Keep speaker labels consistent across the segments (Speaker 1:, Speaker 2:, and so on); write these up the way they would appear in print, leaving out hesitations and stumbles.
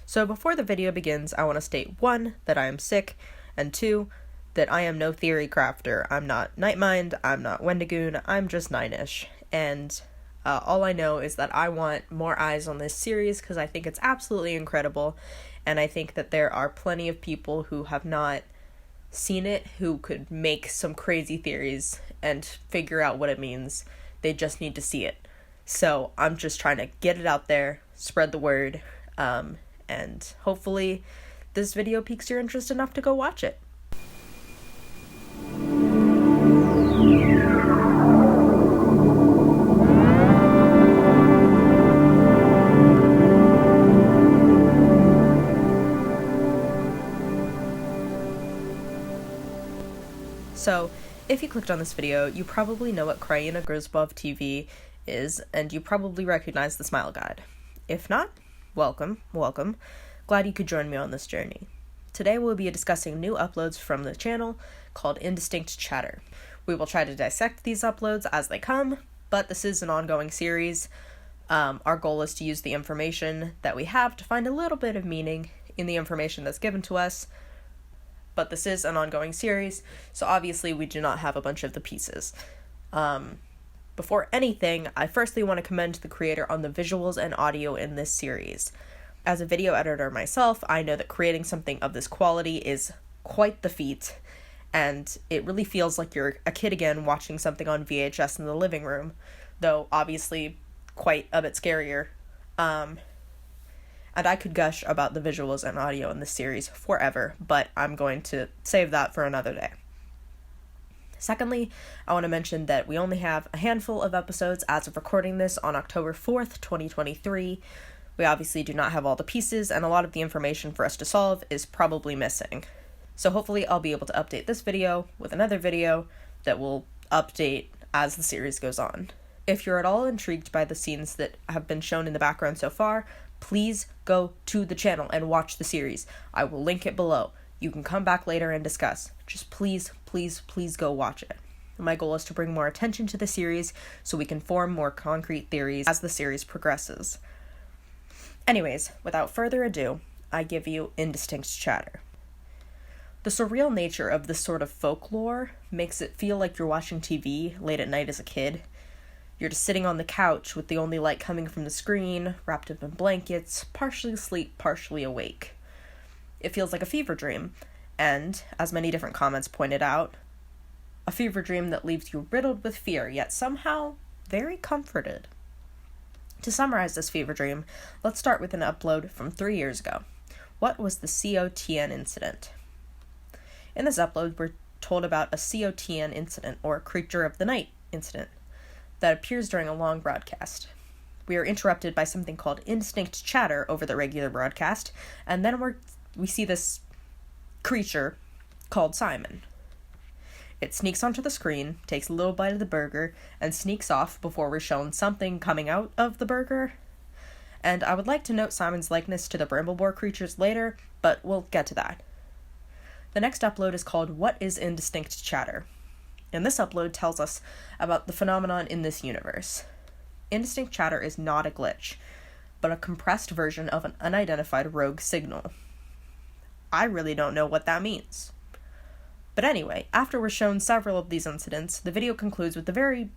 Speaker 1: So before the video begins, I want to state 1, that I am sick, and 2, that I am no theory crafter. I'm not Nightmind, I'm not Wendigoon, I'm just 9ish. And all I know is that I want more eyes on this series because I think it's absolutely incredible, and I think that there are plenty of people who have not seen it who could make some crazy theories and figure out what it means. They just need to see it. So I'm just trying to get it out there, spread the word, and hopefully this video piques your interest enough to go watch it. So, if you clicked on this video, you probably know what KrainaGrzybowTV is, and you probably recognize the smile guide. If not, welcome. Glad you could join me on this journey. Today we'll be discussing new uploads from the channel called Indistinct Chatter. We will try to dissect these uploads as they come, but this is an ongoing series. Our goal is to use the information that we have to find a little bit of meaning in the information that's given to us. But this is an ongoing series, so obviously we do not have a bunch of the pieces. Before anything, I firstly want to commend the creator on the visuals and audio in this series. As a video editor myself, I know that creating something of this quality is quite the feat, and it really feels like you're a kid again watching something on VHS in the living room, though obviously quite a bit scarier. And I could gush about the visuals and audio in this series forever, but I'm going to save that for another day. Secondly, I want to mention that we only have a handful of episodes as of recording this on October 4th, 2023. We obviously do not have all the pieces, and a lot of the information for us to solve is probably missing. So hopefully I'll be able to update this video with another video that will update as the series goes on. If you're at all intrigued by the scenes that have been shown in the background so far, please go to the channel and watch the series. I will link it below. You can come back later and discuss. Just please go watch it. My goal is to bring more attention to the series so we can form more concrete theories as the series progresses. Anyways, without further ado, I give you Indistinct Chatter. The surreal nature of this sort of folklore makes it feel like you're watching TV late at night as a kid. You're just sitting on the couch with the only light coming from the screen, wrapped up in blankets, partially asleep, partially awake. It feels like a fever dream, and, as many different comments pointed out, a fever dream that leaves you riddled with fear, yet somehow very comforted. To summarize this fever dream, let's start with an upload from 3 years ago. What was the COTN incident? In this upload, we're told about a COTN incident, or Creature of the Night incident, that appears during a long broadcast. We are interrupted by something called Indistinct Chatter over the regular broadcast, and then we see this creature called Simon. It sneaks onto the screen, takes a little bite of the burger, and sneaks off before we're shown something coming out of the burger. And I would like to note Simon's likeness to the Brambleboar creatures later, but we'll get to that. The next upload is called What is Indistinct Chatter? And this upload tells us about the phenomenon in this universe. Indistinct Chatter is not a glitch, but a compressed version of an unidentified rogue signal. I really don't know what that means. But anyway, after we're shown several of these incidents, the video concludes with the very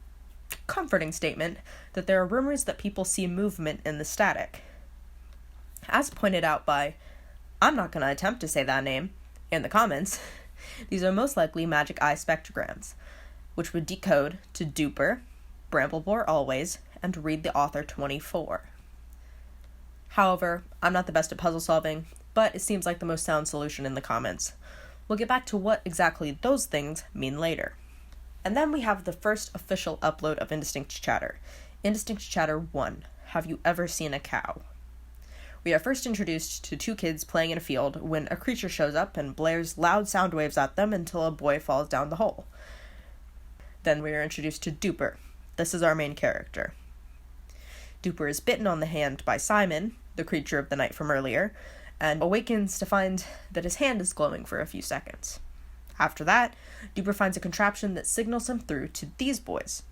Speaker 1: comforting statement that there are rumors that people see movement in the static. As pointed out by, I'm not going to attempt to say that name, in the comments, these are most likely magic eye spectrograms, which would decode to duper, Brambleboar always, and read the author 24. However, I'm not the best at puzzle solving, but it seems like the most sound solution in the comments. We'll get back to what exactly those things mean later. And then we have the first official upload of Indistinct Chatter. Indistinct Chatter 1. Have you ever seen a cow? We are first introduced to 2 kids playing in a field when a creature shows up and blares loud sound waves at them until a boy falls down the hole. Then we are introduced to Duper. This is our main character. Duper is bitten on the hand by Simon, the creature of the night from earlier, and awakens to find that his hand is glowing for a few seconds. After that, Duper finds a contraption that signals him through to these boys,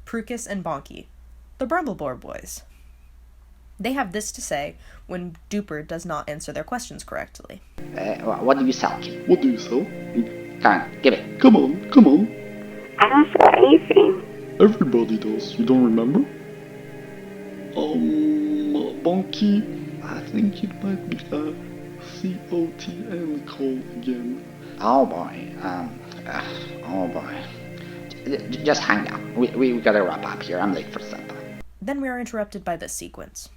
Speaker 1: Prukus and Bonky, the Brambleboar boys. They have this to say when Duper does not answer their questions correctly.
Speaker 2: What do you sell?
Speaker 3: What do you sell?
Speaker 2: Come on, give it.
Speaker 3: Come on.
Speaker 4: I don't sell anything.
Speaker 3: Everybody does. You don't remember? Bonky. I think it might be a COTN call again.
Speaker 2: Oh boy. Just hang on. We gotta wrap up here. I'm late for Santa.
Speaker 1: Then we are interrupted by this sequence.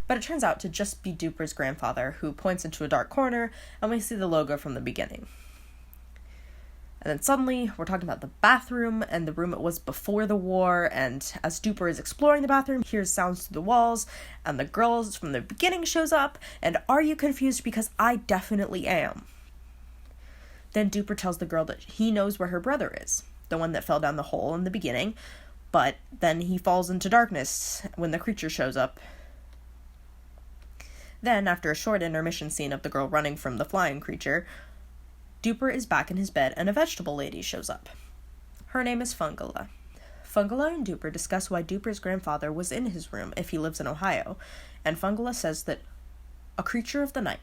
Speaker 1: But it turns out to just be Duper's grandfather, who points into a dark corner, and we see the logo from the beginning. And then suddenly, we're talking about the bathroom, and the room it was before the war, and as Duper is exploring the bathroom, he hears sounds through the walls, and the girls from the beginning shows up, and are you confused? Because I definitely am. Then Duper tells the girl that he knows where her brother is, the one that fell down the hole in the beginning, but then he falls into darkness when the creature shows up. Then, after a short intermission scene of the girl running from the flying creature, Duper is back in his bed and a vegetable lady shows up. Her name is Fungula. Fungula and Duper discuss why Duper's grandfather was in his room if he lives in Ohio, and Fungula says that a creature of the night,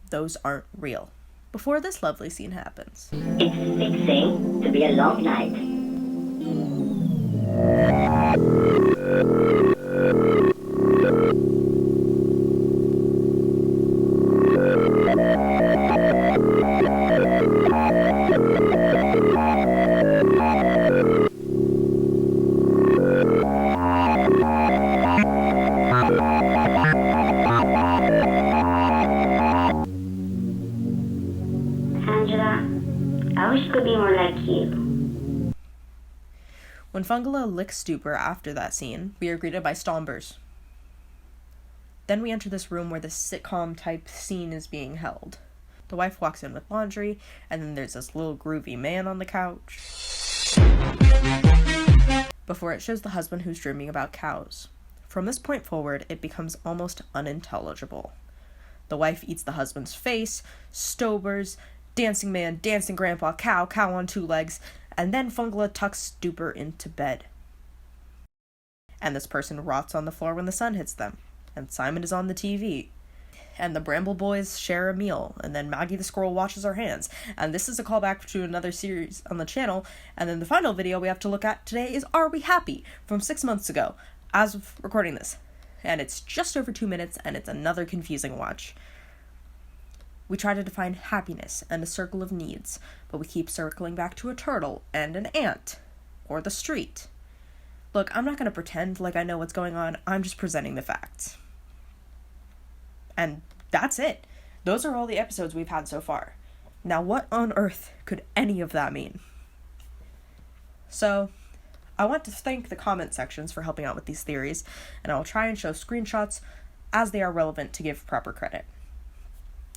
Speaker 1: those aren't real. Before this lovely scene happens.
Speaker 4: It's fixing to be a long night. I wish it could be more like you.
Speaker 1: When Fungula licks Duper after that scene, we are greeted by Stombers. Then we enter this room where the sitcom-type scene is being held. The wife walks in with laundry, and then there's this little groovy man on the couch. Before it shows the husband who's dreaming about cows. From this point forward, it becomes almost unintelligible. The wife eats the husband's face, Stombers, dancing man, dancing grandpa, cow on two legs, and then Fungula tucks Duper into bed. And this person rots on the floor when the sun hits them, and Simon is on the TV. And the Bramble Boys share a meal, and then Maggie the Squirrel washes her hands. And this is a callback to another series on the channel, and then the final video we have to look at today is Are We Happy? From 6 months ago, as of recording this. And it's just over 2 minutes, and it's another confusing watch. We try to define happiness and a circle of needs, but we keep circling back to a turtle and an ant, or the street. Look, I'm not going to pretend like I know what's going on, I'm just presenting the facts. And that's it. Those are all the episodes we've had so far. Now what on earth could any of that mean? So, I want to thank the comment sections for helping out with these theories, and I will try and show screenshots as they are relevant to give proper credit.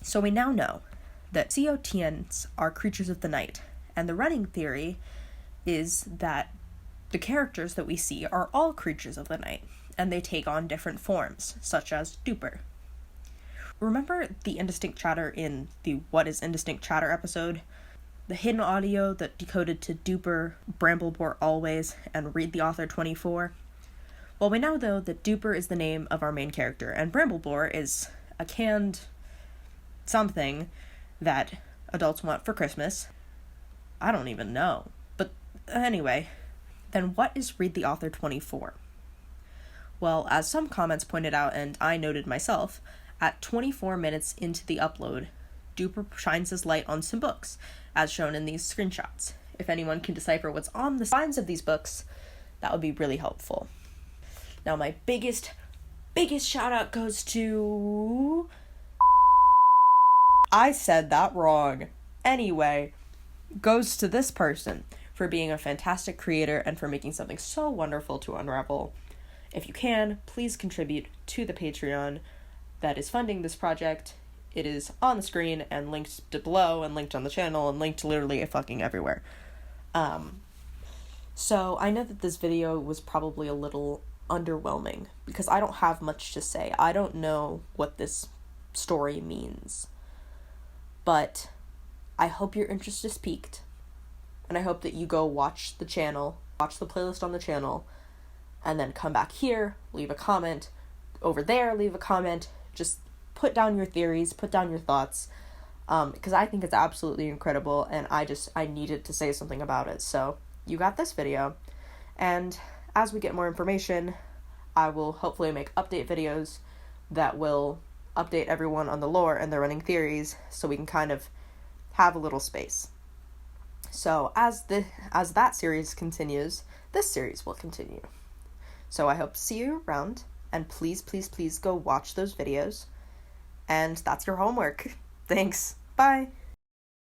Speaker 1: So we now know that COTNs are creatures of the night, and the running theory is that the characters that we see are all creatures of the night, and they take on different forms, such as Duper. Remember the Indistinct chatter in the What is Indistinct chatter episode? The hidden audio that decoded to Duper, Bramblebore always, and Read the Author 24? Well, we now know that Duper is the name of our main character, and Bramblebore is a canned something that adults want for Christmas. I don't even know. But anyway, then what is Read the Author 24? Well, as some comments pointed out, and I noted myself, at 24 minutes into the upload, Duper shines his light on some books, as shown in these screenshots. If anyone can decipher what's on the spines of these books, that would be really helpful. Now my biggest shout out goes to... I said that wrong. Anyway, goes to this person for being a fantastic creator and for making something so wonderful to unravel. If you can, please contribute to the Patreon that is funding this project. it is on the screen and linked below and linked on the channel and linked literally fucking everywhere. So I know that this video was probably a little underwhelming because I don't have much to say. I don't know what this story means. But I hope your interest is piqued. And I hope that you go watch the channel, watch the playlist on the channel, and then come back here, leave a comment, over there, leave a comment, just put down your theories, put down your thoughts, because I think it's absolutely incredible, and I needed to say something about it. So you got this video, and as we get more information, I will hopefully make update videos that will update everyone on the lore and the running theories, so we can kind of have a little space. So as that series continues, this series will continue. So I hope to see you around, and please, please, please go watch those videos, and that's your homework. Thanks. Bye.